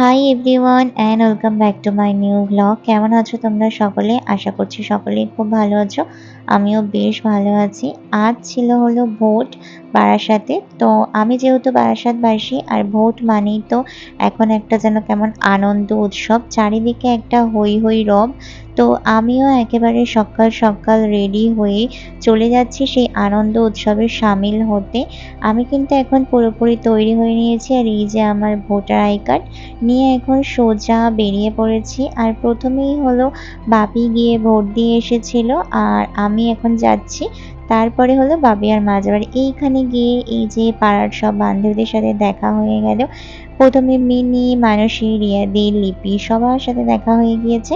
Hi everyone and welcome back to my new blog. কেমন আছো তোমরা সকলে? আশা করছি সকলেই খুব ভালো আছো। আমিও বেশ ভালো আছি। আজ ছিল হলো ভোট বারাসাতে। তো আমি যেহেতু বারাসাতবাসী আর ভোট মানেই তো এখন একটা যেন কেমন আনন্দ উৎসব, চারিদিকে একটা হৈ হৈ রব। তো আমিও একেবারে সকাল সকাল রেডি হয়ে চলে যাচ্ছি সেই আনন্দ উৎসবে শামিল হতে। আমি কিন্তু এখন পুরোপুরি তৈরি হয়ে নিয়েছি আর এই যে আমার ভোটার আই কার্ড নিয়ে এখন সোজা বেরিয়ে পড়েছি। আর প্রথমেই হলো বাপি গিয়ে ভোট দিয়ে এসেছিল আর আমি এখন যাচ্ছি। তারপরে হলো বাপি আর মা যাবার। এইখানে গিয়ে এই যে পাড়ার সব বান্ধবীদের সাথে দেখা হয়ে গেল। প্রথমে মিনি, মানসী, রিয়াদি, লিপি সবার সাথে দেখা হয়ে গিয়েছে।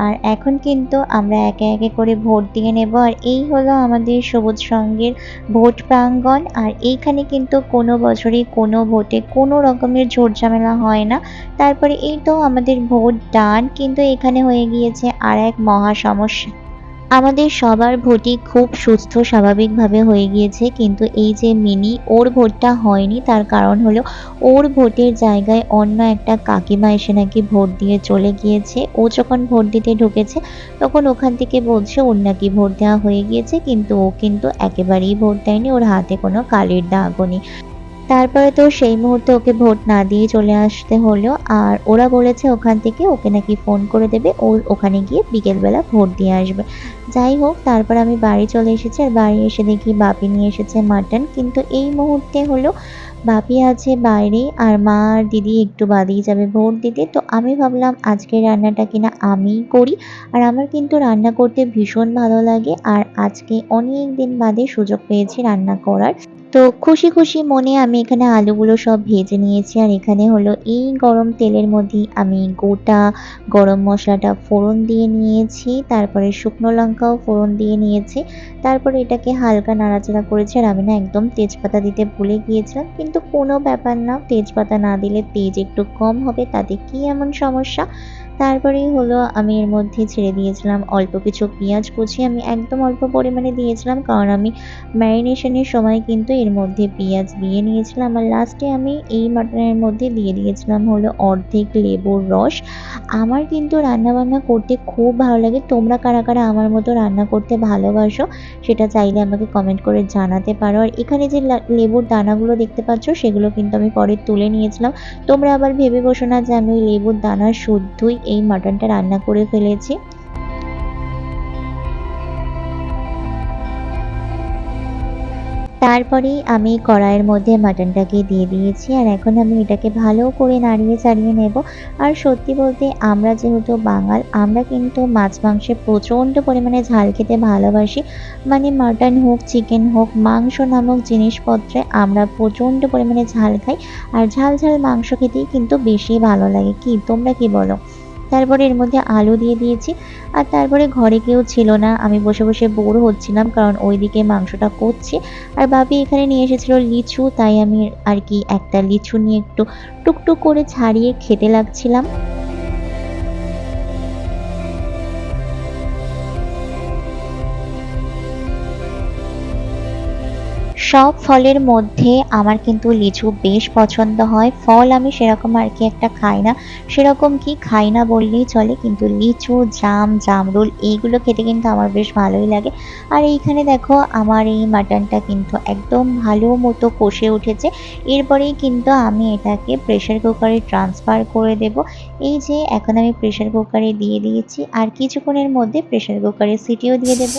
আর এখন কিন্তু আমরা একে একে করে ভোট দিয়ে নেব। আর এই হলো আমাদের সবুজ সংঘের ভোট প্রাঙ্গণ। আর এইখানে কিন্তু কোনো বছরই কোনো ভোটে কোনো রকমের ঝুট-ঝামেলা হয় না। তারপরে এই তো আমাদের ভোট ডান, কিন্তু এখানে হয়ে গিয়েছে আর এক মহা সমস্যা। আমাদের সবার ভোটই খুব সুস্থ স্বাভাবিকভাবে হয়ে গিয়েছে, কিন্তু এই যে মিনি, ওর ভোটটা হয়নি। তার কারণ হলো ওর ভোটের জায়গায় অন্য একটা কাকিমা এসে নাকি ভোট দিয়ে চলে গিয়েছে। ও যখন ভোট দিতে ঢুকেছে তখন ওখান থেকে বলছে ওর নাকি ভোট দেওয়া হয়ে গিয়েছে, কিন্তু ও কিন্তু একেবারেই ভোট দেয়নি, ওর হাতে কোনো কালির দাগও নেই। তারপরে তো সেই মুহূর্তে ওকে ভোট না দিয়ে চলে আসতে হলো। আর ওরা বলেছে ওখান থেকে ওকে নাকি ফোন করে দেবে, ও ওখানে গিয়ে বিকেলবেলা ভোট দিয়ে আসবে। যাই হোক, তারপর আমি বাড়ি চলে এসেছি আর বাড়ি এসে দেখি বাপি নিয়ে এসেছে মাটন। কিন্তু এই মুহূর্তে হলো বাপি আছে বাইরে আর মা আর দিদি একটু বাদেই যাবে ভোট দিতে। তো আমি ভাবলাম আজকের রান্নাটা কিনা আমিই করি। আর আমার কিন্তু রান্না করতে ভীষণ ভালো লাগে আর আজকে অনেক দিন বাদে সুযোগ পেয়েছি রান্না করার। তো খুশি খুশি মনে আমি এখানে আলুগুলো সব ভেজে নিয়েছি আর এখানে হলো এই গরম তেলের মধ্যেই আমি গোটা গরম মশলাটা ফোড়ন দিয়ে নিয়েছি, তারপরে শুকনো লঙ্কাও ফোড়ন দিয়ে নিয়েছি। তারপরে এটাকে হালকা নাড়াচাড়া করেছি আর আমি না একদম তেজপাতা দিতে ভুলে গিয়েছিলাম, কিন্তু কোনো ব্যাপার না, তেজপাতা না দিলে তেজ একটু কম হবে, তাতে কি এমন সমস্যা। তারপরেই হলো আমি এর মধ্যে ছেড়ে দিয়েছিলাম অল্প কিছু পেঁয়াজ কুচি, আমি একদম অল্প পরিমাণে দিয়েছিলাম কারণ আমি ম্যারিনেশনের সময় কিন্তু এর মধ্যে পেঁয়াজ দিয়ে নিয়েছিলাম। আর লাস্টে আমি এই মাটনের মধ্যে দিয়ে দিয়েছিলাম হলো অর্ধেক লেবুর রস। আমার কিন্তু রান্নাবান্না করতে খুব ভালো লাগে। তোমরা কারা কারা আমার মতো রান্না করতে ভালোবাসো সেটা চাইলে আমাকে কমেন্ট করে জানাতে পারো। আর এখানে যে লেবুর দানাগুলো দেখতে পাচ্ছ সেগুলো কিন্তু আমি পরে তুলে নিয়েছিলাম। তোমরা আবার ভেবে বসো না যে আমি ওই লেবুর দানা শুদ্ধই এই মাটনটা রান্না করে ফেলেছি। তারপরেই আমি কড়াইয়ের মধ্যে মাটনটাকে দিয়ে দিয়েছি আর এখন আমি এটাকে ভালো করে নাড়িয়ে চাড়িয়ে নেব। আর সত্যি বলতে আমরা যেহেতু বাঙাল, আমরা কিন্তু মাছ মাংসে প্রচণ্ড পরিমাণে ঝাল খেতে ভালোবাসি। মানে মাটন হোক, চিকেন হোক, মাংস নামক জিনিসপত্রে আমরা প্রচণ্ড পরিমাণে ঝাল খাই। আর ঝাল ঝাল মাংস খেতেই কিন্তু বেশি ভালো লাগে। কি তোমরা কি বলো? তারপরে এর মধ্যে আলু দিয়ে দিয়েছি। আর তারপরে ঘরে কেউ ছিল না, আমি বসে বসে বোর হচ্ছিলাম কারণ ওইদিকে মাংসটা কষছে। আর বাপি এখানে নিয়ে এসেছিল লিচু, তাই আমি আর কি একটা লিচু নিয়ে একটু টুকটুক করে ছাড়িয়ে খেতে লাগছিলাম। সব ফলের মধ্যে আমার কিন্তু লিচু বেশ পছন্দ হয়। ফল আমি সেরকম আর কি একটা খাই না। সেরকম কি খাই না বললেই চলে। কিন্তু লিচু, জাম, জামরুল এইগুলো খেতে কিন্তু আমার বেশ ভালোই লাগে। আর এইখানে দেখো আমার এই মাটনটা কিন্তু একদম ভালো মতো কষে উঠেছে। এরপরেই কিন্তু আমি এটাকে প্রেসার কুকারে ট্রান্সফার করে দেব। এই যে এখন আমি প্রেসার কুকারে দিয়ে দিয়েছি আর কিছুক্ষণের মধ্যে প্রেসার কুকারে সিটিও দিয়ে দেব।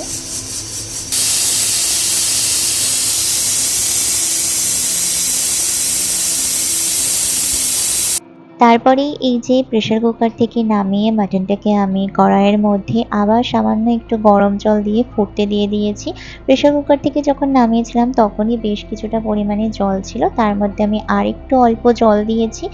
তারপরেই এই যে প্রেসার কুকার থেকে নামিয়ে মাটনটাকে আমি কড়াইয়ের মধ্যে আবার সামান্য একটু গরম জল দিয়ে ফুটতে দিয়ে দিয়েছি। প্রেসার কুকার থেকে যখন নামিয়েছিলাম তখনই বেশ কিছুটা পরিমাণে জল ছিল, তার মধ্যে আমি আরেকটু অল্প জল দিয়েছি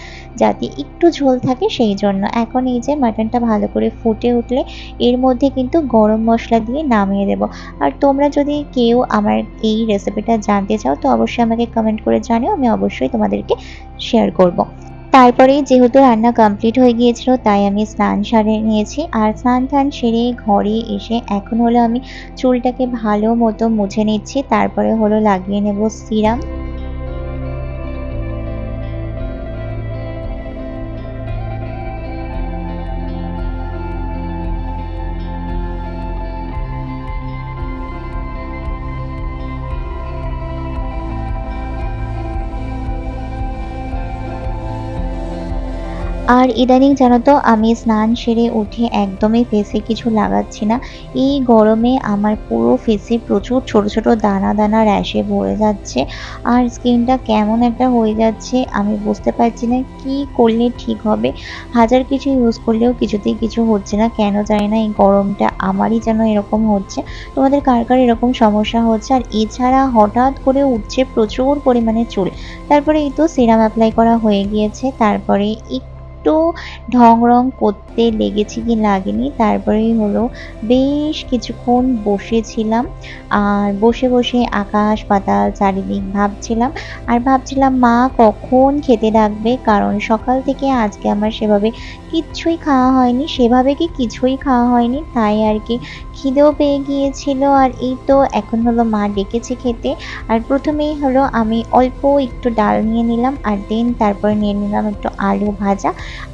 যাতে একটু ঝোল থাকে সেই জন্য। এখন এই যে মাটনটা ভালো করে ফুটে উঠলে এর মধ্যে কিন্তু গরম মশলা দিয়ে নামিয়ে দেব। আর তোমরা যদি কেউ আমার এই রেসিপিটা জানতে চাও তো অবশ্যই আমাকে কমেন্ট করে জানিও, আমি অবশ্যই তোমাদেরকে শেয়ার করব। তারপরেই যেহেতু রান্না কমপ্লিট হয়ে গিয়েছিল তাই আমি স্নান সেরে নিয়েছি। আর স্নান টান সেরে ঘরে এসে এখন হলো আমি চুলটাকে ভালো মতো মুছে নিচ্ছি। তারপরে হলো লাগিয়ে নেব সিরাম। আর ইদানিং জানো তো আমি স্নান সেরে উঠে একদমই ফেসে কিছু লাগাচ্ছি না। এই গরমে আমার পুরো ফেসে প্রচুর ছোট, ছোট দানা, দানা র‍্যাশে ভরে যাচ্ছে। আর স্কিনটা কেমন একটা হয়ে যাচ্ছে আমি বুঝতে পারছি না কি করলে ঠিক হবে। হাজার কিছু ইউজ করলেও কিছুতেই কিছু হচ্ছে না। কেন জানি না এই গরমটা আমারই যেন এরকম হচ্ছে। তোমাদের কার, কার এরকম সমস্যা হচ্ছে? আর এছাড়া হঠাৎ করে উঠছে প্রচুর পরিমাণে চুল। তারপরে এই তো সিরাম এপ্লাই করা হয়ে গিয়েছে। তারপরে একটু ঢং রং করতে লেগেছে কি লাগেনি। তারপরেই হলো বেশ কিছুক্ষণ বসেছিলাম। আর বসে, বসে আকাশ পাতাল চারিদিক ভাবছিলাম। আর ভাবছিলাম মা কখন খেতে ডাকবে? কারণ সকাল থেকে আজকে আমার সেভাবে কিচ্ছুই খাওয়া হয়নি। সেভাবে কি কিছুই খাওয়া হয়নি। তাই আর কি খিদেও পেয়ে গিয়েছিল। আর এই তো এখন হলো মা ডেকেছে খেতে। আর প্রথমেই হলো আমি অল্প একটু ডাল নিয়ে নিলাম। আর দেন তারপরে নিয়ে নিলাম একটু আলু ভাজা।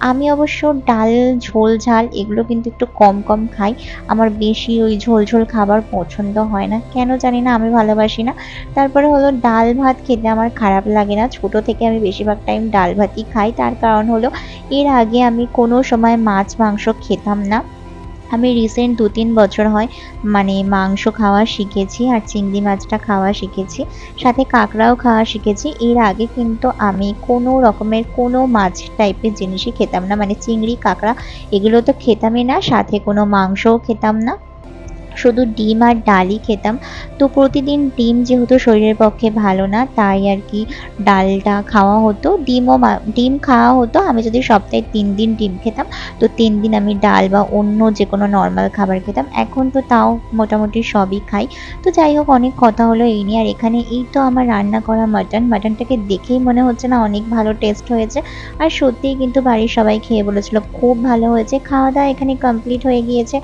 আমি অবশ্য ডাল, ঝোল, ঝাল এগুলো কিন্তু একটু কম, কম খাই। আমার বেশি ওই ঝোল, ঝোল খাবার পছন্দ হয় না। কেন জানি না আমি ভালোবাসি না। তারপরে হলো ডাল ভাত খেতে আমার খারাপ লাগে না। ছোট থেকে আমি বেশিরভাগ টাইম ডাল ভাতই খাই। তার কারণ হলো এর আগে আমি কোনো সময় মাছ, মাংস খেতাম না। আমি রিসেন্ট ২-৩ বছর হয় মানে মাংস খাওয়া শিখেছি আর চিংড়ি মাছটা খাওয়া শিখেছি। সাথে কাঁকড়াও খাওয়া শিখেছি। এর আগে কিন্তু আমি কোনো রকমের কোনো মাছ টাইপের জিনিসই খেতাম না। মানে চিংড়ি, কাঁকড়া এগুলো তো খেতামই না। সাথে কোনো মাংসও খেতাম না। শুধু ডিম আর ডালই খেতাম। তো প্রতিদিন ডিম যেহেতু শরীরের পক্ষে ভালো না তাই আর কি ডালটা খাওয়া হতো। ডিম খাওয়া হতো। আমি যদি সপ্তাহে ৩ দিন ডিম খেতাম তো ৩ দিন আমি ডাল বা অন্য যেকোনো নরমাল খাবার খেতাম। এখন তো তাও মোটামুটি সবই খাই। তো যাই হোক অনেক কথা হলো এই নিয়ে। আর এখানে এই তো আমার রান্না করা মাটন। মাটনটাকে দেখেই মনে হচ্ছে না অনেক ভালো টেস্ট হয়েছে। আর সত্যিই কিন্তু বাড়ির সবাই খেয়ে বলেছিল খুব ভালো হয়েছে। খাওয়া-দাওয়া এখানে কমপ্লিট হয়ে গিয়েছে।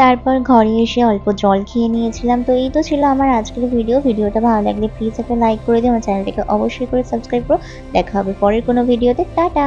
তারপর ঘরে এসে অল্প জল খেয়ে নিয়েছিলাম। তো এই তো ছিল আমার আজকের ভিডিও। ভিডিওটা ভালো লাগলে প্লিজ একটা লাইক করে দিও। আমার চ্যানেলটাকে অবশ্যই করে সাবস্ক্রাইব করো। দেখা হবে পরের কোনো ভিডিওতে। টাটা!